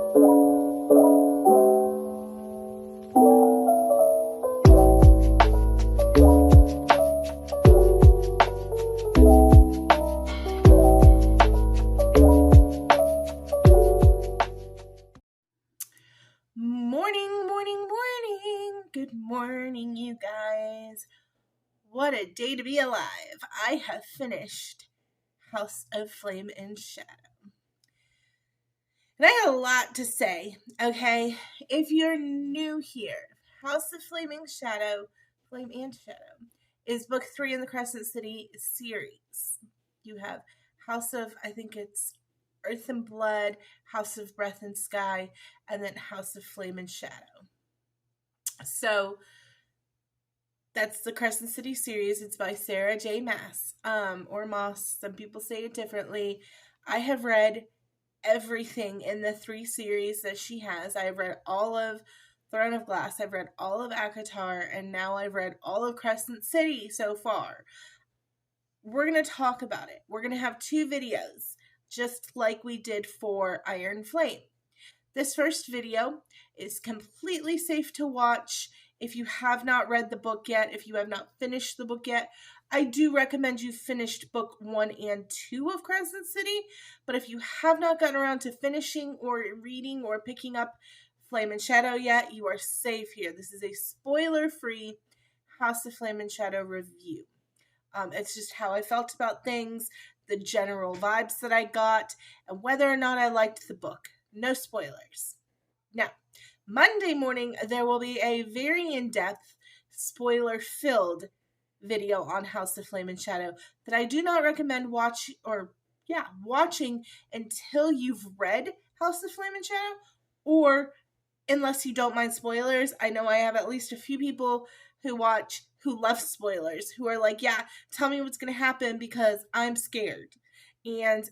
Good morning, you guys. What a day to be alive. I have finished House of Flame and Shadow. And I got a lot to say, okay? If you're new here, House of Flame and Shadow is book 3 in the Crescent City series. You have House of, I think it's Earth and Blood, House of Breath and Sky, and then House of Flame and Shadow. So that's the Crescent City series. It's by Sarah J. Maas, or Moss. Some people say it differently. I have read everything in the 3 series that she has. I've read all of Throne of Glass. I've read all of ACOTAR, and now I've read all of Crescent City so far. We're going to talk about it. We're going to have 2 videos, just like we did for Iron Flame. This first video is completely safe to watch. If you have not read the book yet, if you have not finished the book yet, I do recommend you finished book 1 and 2 of Crescent City. But if you have not gotten around to finishing or reading or picking up Flame and Shadow yet, you are safe here. This is a spoiler-free House of Flame and Shadow review. It's just how I felt about things, the general vibes that I got, and whether or not I liked the book. No spoilers. Now, Monday morning, there will be a very in-depth, spoiler-filled video on House of Flame and Shadow that I do not recommend watching until you've read House of Flame and Shadow, or unless you don't mind spoilers. I know I have at least a few people who love spoilers, who are like, yeah, tell me what's going to happen because I'm scared. And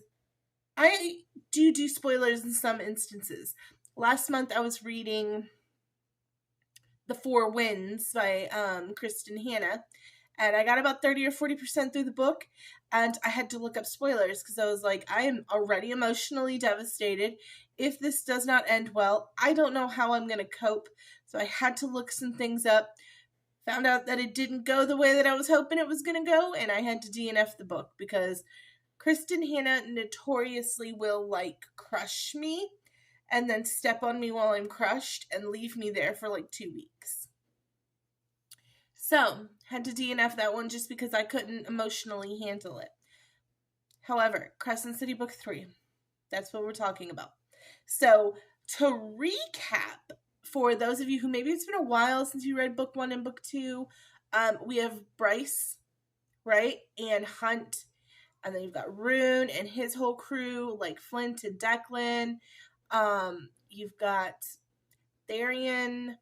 I do spoilers in some instances. Last month I was reading The Four Winds by Kristin Hannah, and I got about 30 or 40% through the book, and I had to look up spoilers because I was like, I am already emotionally devastated. If this does not end well, I don't know how I'm going to cope. So I had to look some things up, found out that it didn't go the way that I was hoping it was going to go, and I had to DNF the book because Kristin Hannah notoriously will crush me and then step on me while I'm crushed and leave me there for 2 weeks. So, had to DNF that one just because I couldn't emotionally handle it. However, Crescent City Book 3, that's what we're talking about. So, to recap, for those of you who maybe it's been a while since you read Book 1 and Book 2, we have Bryce, right, and Hunt, and then you've got Rune and his whole crew, like Flint and Declan. You've got Tharian,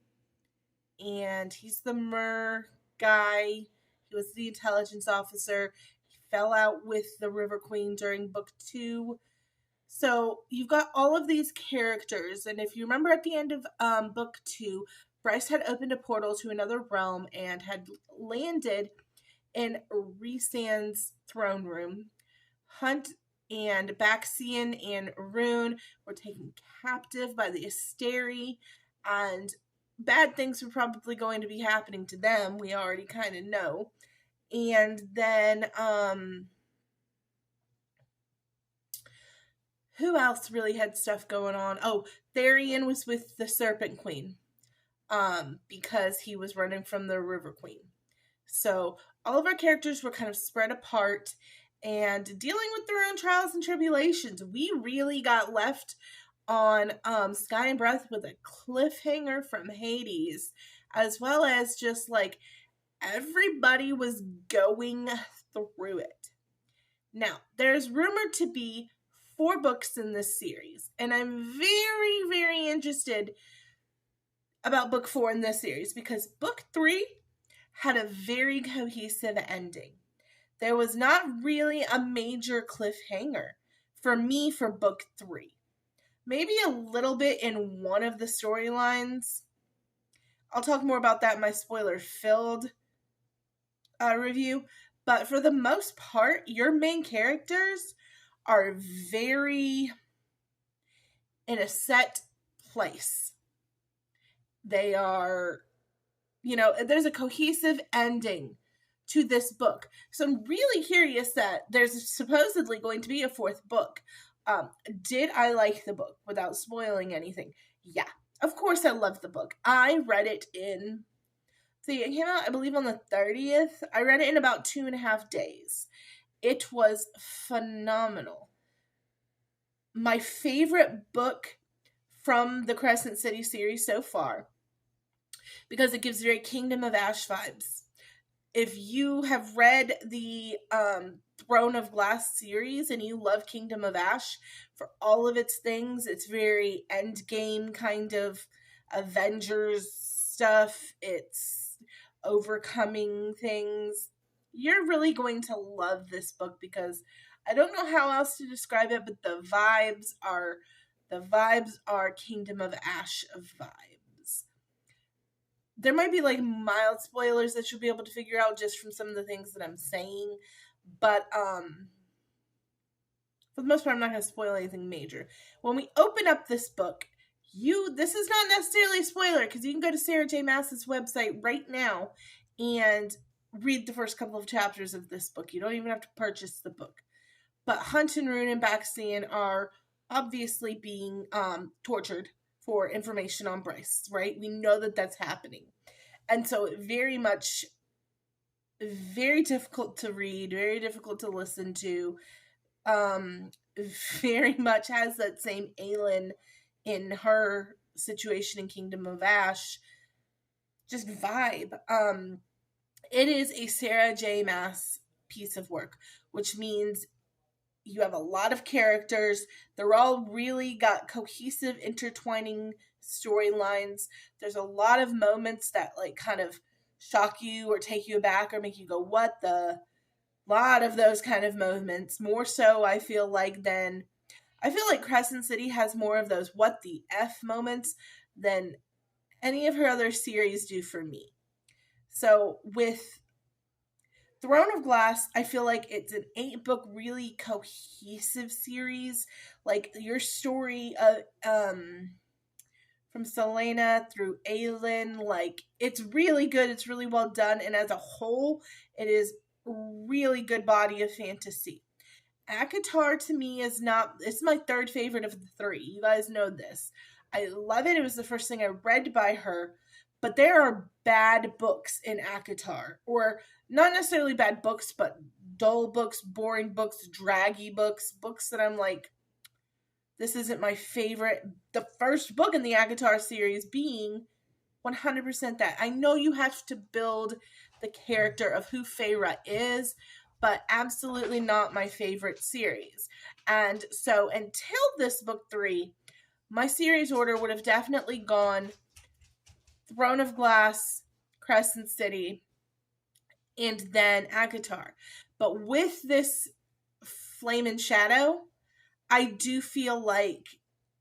and he's the Mer guy. He was the intelligence officer. He fell out with the River Queen during Book 2. So you've got all of these characters, and if you remember at the end of Book 2, Bryce had opened a portal to another realm and had landed in Rhysand's throne room. Hunt and Baxian and Rune were taken captive by the Asteri, and bad things were probably going to be happening to them. We already kind of know. And then, who else really had stuff going on? Oh, Tharian was with the Serpent Queen, because he was running from the River Queen. So all of our characters were kind of spread apart and dealing with their own trials and tribulations. We really got left on Sky and Breath with a cliffhanger from Hades, as well as just everybody was going through it. Now, there's rumored to be 4 books in this series, and I'm very, very interested about Book 4 in this series because Book 3 had a very cohesive ending. There was not really a major cliffhanger for me for Book 3. Maybe a little bit in one of the storylines. I'll talk more about that in my spoiler-filled review. But for the most part, your main characters are very in a set place. They are, there's a cohesive ending to this book. So I'm really curious that there's supposedly going to be a fourth book. Did I like the book without spoiling anything? Yeah, of course I loved the book. I read it it came out, I believe, on the 30th. I read it in about 2.5 days. It was phenomenal. My favorite book from the Crescent City series so far, because it gives very Kingdom of Ash vibes. If you have read the Throne of Glass series and you love Kingdom of Ash for all of its things, it's very Endgame kind of Avengers stuff. It's overcoming things. You're really going to love this book, because I don't know how else to describe it, but the vibes are Kingdom of Ash vibes. There might be like mild spoilers that you'll be able to figure out just from some of the things that I'm saying, but for the most part, I'm not going to spoil anything major. When we open up this book, this is not necessarily a spoiler, because you can go to Sarah J. Maas's website right now and read the first couple of chapters of this book. You don't even have to purchase the book. But Hunt and Rune and Baxian are obviously being tortured for information on Bryce, right? We know that that's happening. And so very difficult to read, very difficult to listen to. Very much has that same Aelin in her situation in Kingdom of Ash just vibe. It is a Sarah J. Maas piece of work, which means you have a lot of characters. They're all really got cohesive, intertwining storylines. There's a lot of moments that like kind of shock you or take you aback or make you go, what the? Lot of those kind of moments. More so, I feel like Crescent City has more of those what the F moments than any of her other series do for me. So with Throne of Glass, I feel like it's an 8-book, really cohesive series. Like your story of from Selena through Aelin, like it's really good. It's really well done, and as a whole, it is a really good body of fantasy. ACOTAR to me it's my third favorite of the 3. You guys know this. I love it. It was the first thing I read by her. But there are bad books in ACOTAR. Or not necessarily bad books, but dull books, boring books, draggy books. Books that I'm like, this isn't my favorite. The first book in the ACOTAR series being 100% that. I know you have to build the character of who Feyre is, but absolutely not my favorite series. And so until this book 3, my series order would have definitely gone Throne of Glass, Crescent City, and then ACOTAR. But with this Flame and Shadow, I do feel like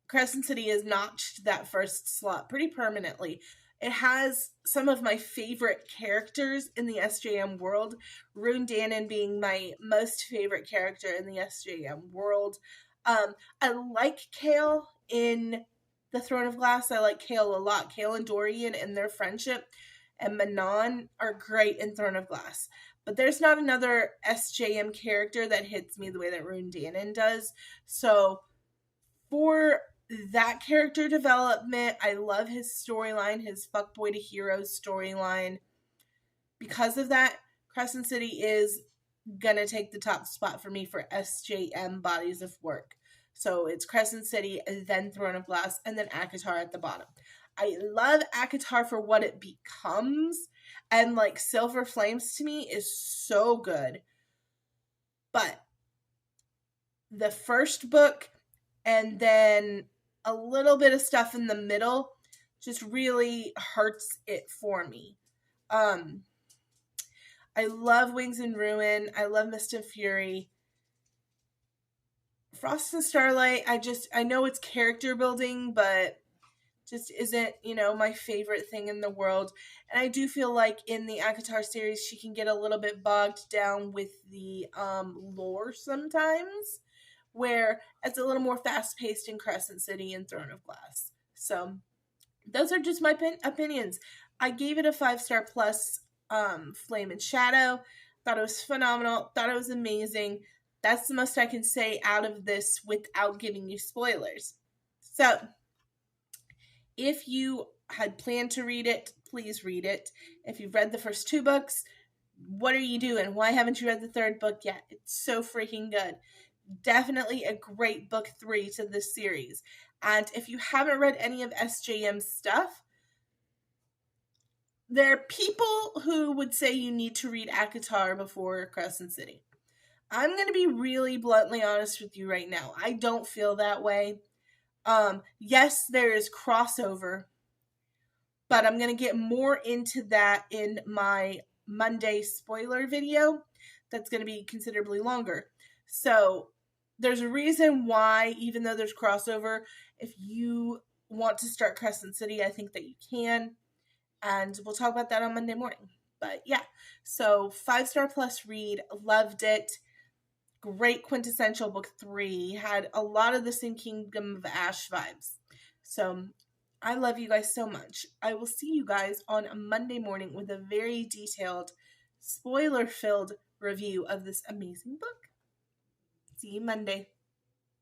Crescent City has notched that first slot pretty permanently. It has some of my favorite characters in the SJM world. Rune Danon being my most favorite character in the SJM world. I like Chaol in the Throne of Glass. I like Chaol a lot. Chaol and Dorian and their friendship and Manon are great in Throne of Glass. But there's not another SJM character that hits me the way that Rune Danon does. So for that character development, I love his storyline, his fuckboy to hero storyline. Because of that, Crescent City is gonna take the top spot for me for SJM bodies of work. So it's Crescent City, then Throne of Glass, and then ACOTAR at the bottom. I love ACOTAR for what it becomes, and like Silver Flames to me is so good. But the first book and then a little bit of stuff in the middle just really hurts it for me. I love Wings and Ruin. I love Mist and Fury. Frost and Starlight, I know it's character building, but just isn't, my favorite thing in the world. And I do feel like in the ACOTAR series, she can get a little bit bogged down with the lore sometimes, where it's a little more fast-paced in Crescent City and Throne of Glass. So those are just my opinions. I gave it a 5-star plus. Flame and Shadow. Thought it was phenomenal. Thought it was amazing. That's the most I can say out of this without giving you spoilers. So, if you had planned to read it, please read it. If you've read the first 2 books, what are you doing? Why haven't you read the 3rd book yet? It's so freaking good. Definitely a great book 3 to this series. And if you haven't read any of SJM's stuff, there are people who would say you need to read ACOTAR before Crescent City. I'm going to be really bluntly honest with you right now. I don't feel that way. Yes, there is crossover, but I'm going to get more into that in my Monday spoiler video that's going to be considerably longer. So there's a reason why, even though there's crossover, if you want to start Crescent City, I think that you can. And we'll talk about that on Monday morning. But yeah, so 5-star plus read, loved it. Great quintessential book 3. Had a lot of the same Kingdom of Ash vibes. So I love you guys so much. I will see you guys on a Monday morning with a very detailed, spoiler-filled review of this amazing book. See you Monday.